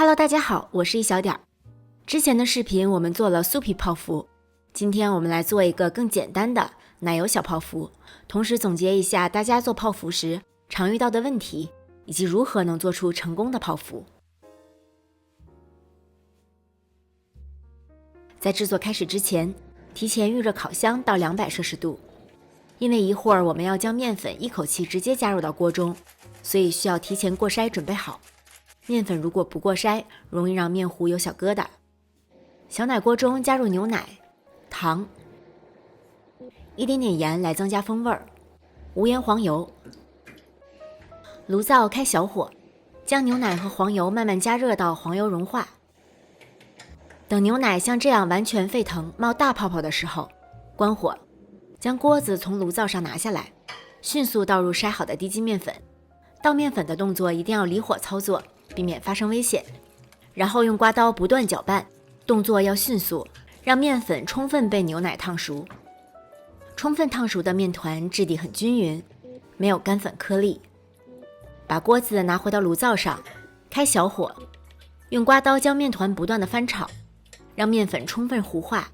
Hello， 大家好，我是一小点儿。之前的视频我们做了酥皮泡芙，今天我们来做一个更简单的奶油小泡芙，同时总结一下大家做泡芙时常遇到的问题，以及如何能做出成功的泡芙。在制作开始之前，提前预热烤箱到200摄氏度，因为一会儿我们要将面粉一口气直接加入到锅中，所以需要提前过筛准备好。面粉如果不过筛，容易让面糊有小疙瘩。小奶锅中加入牛奶、糖、一点点盐来增加风味儿，无盐黄油。炉灶开小火，将牛奶和黄油慢慢加热到黄油融化。等牛奶像这样完全沸腾冒大泡泡的时候，关火，将锅子从炉灶上拿下来，迅速倒入筛好的低筋面粉。倒面粉的动作一定要离火操作，避免发生危险。然后用刮刀不断搅拌，动作要迅速，让面粉充分被牛奶烫熟。充分烫熟的面团质地很均匀，没有干粉颗粒。把锅子拿回到炉灶上，开小火，用刮刀将面团不断的翻炒，让面粉充分糊化。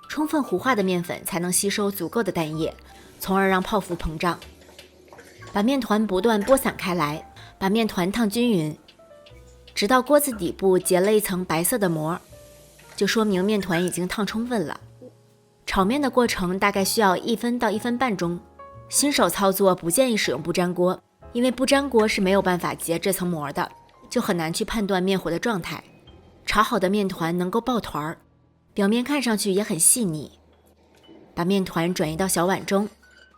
充分糊化的面粉才能吸收足够的蛋液，从而让泡芙膨胀。把面团不断拨散开来，把面团烫均匀，直到锅子底部结了一层白色的膜，就说明面团已经烫充分了。炒面的过程大概需要1分到1分半钟，新手操作不建议使用不粘锅，因为不粘锅是没有办法结这层膜的，就很难去判断面糊的状态。炒好的面团能够抱团，表面看上去也很细腻。把面团转移到小碗中，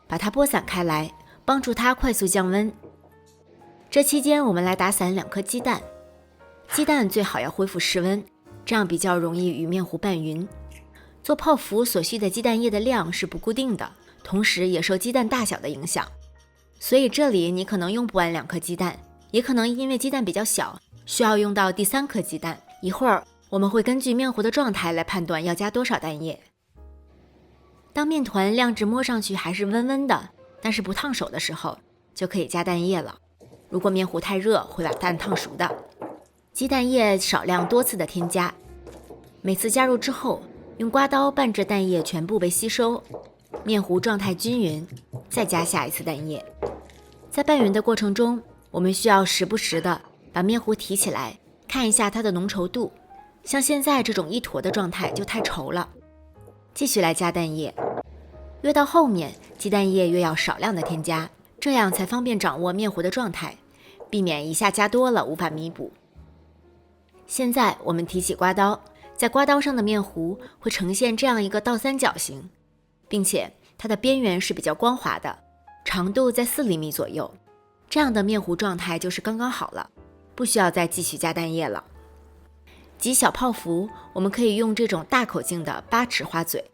把它拨散开来，帮助它快速降温。这期间我们来打散2颗鸡蛋，鸡蛋最好要恢复室温，这样比较容易与面糊拌匀。做泡芙所需的鸡蛋液的量是不固定的，同时也受鸡蛋大小的影响，所以这里你可能用不完2颗鸡蛋，也可能因为鸡蛋比较小，需要用到第3颗鸡蛋。一会儿我们会根据面糊的状态来判断要加多少蛋液。当面团亮质摸上去还是温温的，但是不烫手的时候，就可以加蛋液了。如果面糊太热，会把蛋烫熟的。鸡蛋液少量多次的添加，每次加入之后，用刮刀拌至蛋液全部被吸收，面糊状态均匀，再加下一次蛋液。在拌匀的过程中，我们需要时不时的把面糊提起来，看一下它的浓稠度。像现在这种一坨的状态就太稠了。继续来加蛋液，越到后面鸡蛋液越要少量的添加，这样才方便掌握面糊的状态，避免一下加多了无法弥补。现在我们提起刮刀，在刮刀上的面糊会呈现这样一个倒三角形，并且它的边缘是比较光滑的，长度在4厘米左右。这样的面糊状态就是刚刚好了，不需要再继续加蛋液了。挤小泡芙，我们可以用这种大口径的8齿花嘴，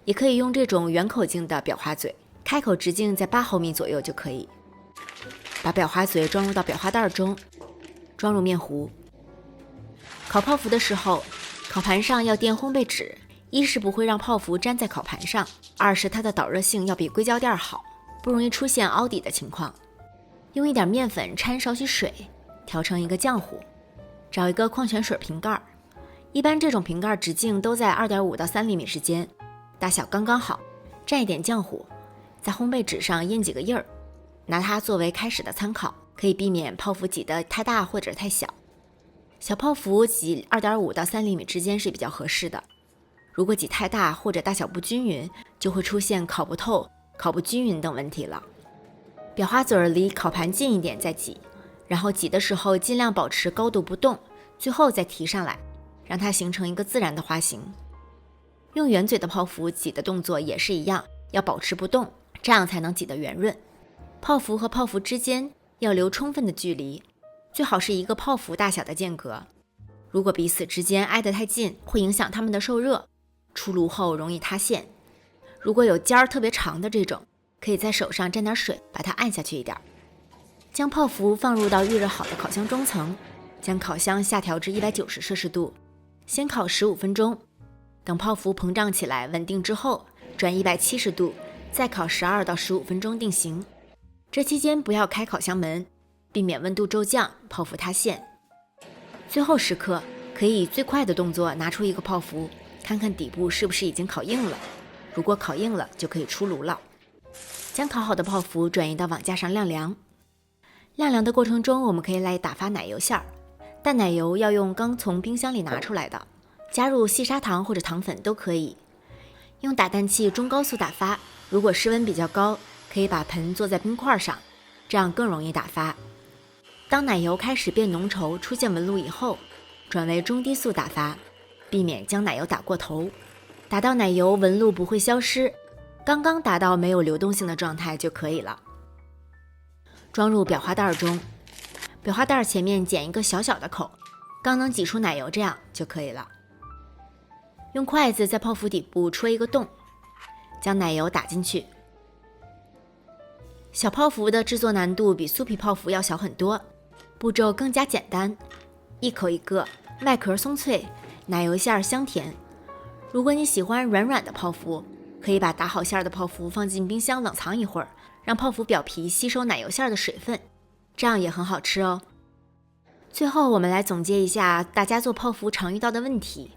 也可以用这种圆口径的裱花嘴，开口直径在8毫米左右就可以。把裱花嘴装入到裱花袋中，装入面糊。烤泡芙的时候，烤盘上要垫烘焙纸，一是不会让泡芙粘在烤盘上，二是它的导热性要比硅胶垫好，不容易出现凹底的情况。用一点面粉掺少许水，调成一个浆糊，找一个矿泉水瓶盖，一般这种瓶盖直径都在2.5到3厘米之间，大小刚刚好，蘸一点浆糊，在烘焙纸上印几个印儿，拿它作为开始的参考，可以避免泡芙挤得太大或者太小。小泡芙挤2.5到3厘米之间是比较合适的，如果挤太大或者大小不均匀，就会出现烤不透、烤不均匀等问题了。裱花嘴离烤盘近一点再挤，然后挤的时候尽量保持高度不动，最后再提上来，让它形成一个自然的花形。用圆嘴的泡芙挤的动作也是一样，要保持不动，这样才能挤得圆润。泡芙和泡芙之间要留充分的距离，最好是一个泡芙大小的间隔。如果彼此之间挨得太近，会影响它们的受热，出炉后容易塌陷。如果有尖儿特别长的这种，可以在手上沾点水，把它按下去一点。将泡芙放入到预热好的烤箱中层，将烤箱下调至190摄氏度，先烤15分钟。等泡芙膨胀起来稳定之后，转170度，再烤12到15分钟定型。这期间不要开烤箱门，避免温度骤降，泡芙塌陷。最后时刻，可以以最快的动作拿出一个泡芙，看看底部是不是已经烤硬了。如果烤硬了，就可以出炉了。将烤好的泡芙转移到网架上晾凉。晾凉的过程中，我们可以来打发奶油馅儿，但奶油要用刚从冰箱里拿出来的，加入细砂糖或者糖粉都可以。用打蛋器中高速打发，如果室温比较高，可以把盆坐在冰块上，这样更容易打发。当奶油开始变浓稠，出现纹路以后，转为中低速打发，避免将奶油打过头，打到奶油纹路不会消失，刚刚达到没有流动性的状态就可以了。装入裱花袋中，裱花袋前面剪一个小小的口，刚能挤出奶油，这样就可以了。用筷子在泡芙底部戳一个洞，将奶油打进去。小泡芙的制作难度比酥皮泡芙要小很多，步骤更加简单，一口一个，外壳松脆，奶油馅儿香甜。如果你喜欢软软的泡芙，可以把打好馅儿的泡芙放进冰箱冷藏一会儿，让泡芙表皮吸收奶油馅儿的水分，这样也很好吃哦。最后我们来总结一下大家做泡芙常遇到的问题。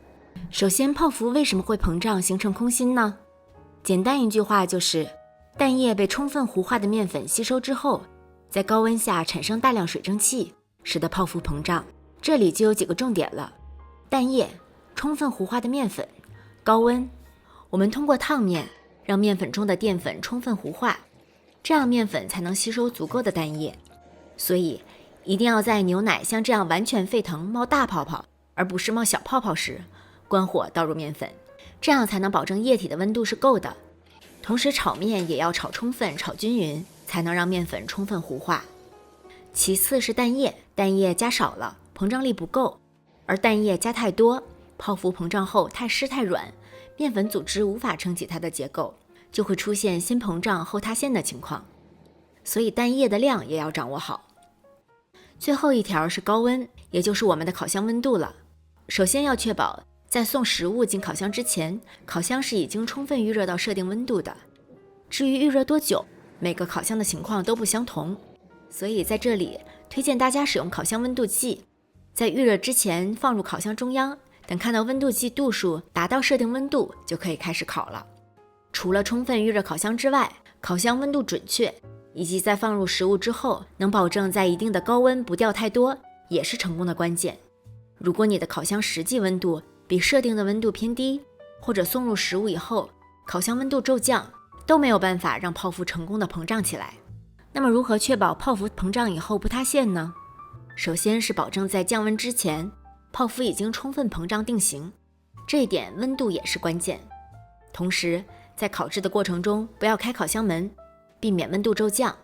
首先，泡芙为什么会膨胀形成空心呢？简单一句话就是，蛋液被充分糊化的面粉吸收之后，在高温下产生大量水蒸气，使得泡芙膨胀。这里就有几个重点了：蛋液、充分糊化的面粉、高温。我们通过烫面让面粉中的淀粉充分糊化，这样面粉才能吸收足够的蛋液。所以一定要在牛奶像这样完全沸腾冒大泡泡，而不是冒小泡泡时，关火倒入面粉，这样才能保证液体的温度是够的。同时炒面也要炒充分、炒均匀，才能让面粉充分糊化。其次是蛋液，蛋液加少了，膨胀力不够；而蛋液加太多，泡芙膨胀后太湿太软，面粉组织无法撑起它的结构，就会出现先膨胀后塌陷的情况。所以蛋液的量也要掌握好。最后一条是高温，也就是我们的烤箱温度了。首先要确保在送食物进烤箱之前，烤箱是已经充分预热到设定温度的。至于预热多久，每个烤箱的情况都不相同，所以在这里推荐大家使用烤箱温度计，在预热之前放入烤箱中央，等看到温度计度数达到设定温度，就可以开始烤了。除了充分预热烤箱之外，烤箱温度准确，以及在放入食物之后能保证在一定的高温不掉太多，也是成功的关键。如果你的烤箱实际温度比设定的温度偏低，或者送入食物以后烤箱温度骤降，都没有办法让泡芙成功的膨胀起来。那么如何确保泡芙膨胀以后不塌陷呢？首先是保证在降温之前，泡芙已经充分膨胀定型，这一点温度也是关键。同时在烤制的过程中不要开烤箱门，避免温度骤降。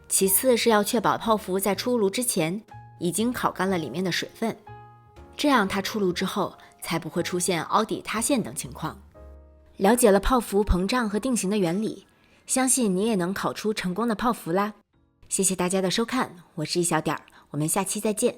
其次是要确保泡芙在出炉之前已经烤干了里面的水分，这样它出炉之后才不会出现凹底塌陷等情况。了解了泡芙膨胀和定型的原理，相信你也能烤出成功的泡芙啦。谢谢大家的收看，我是一小点儿，我们下期再见。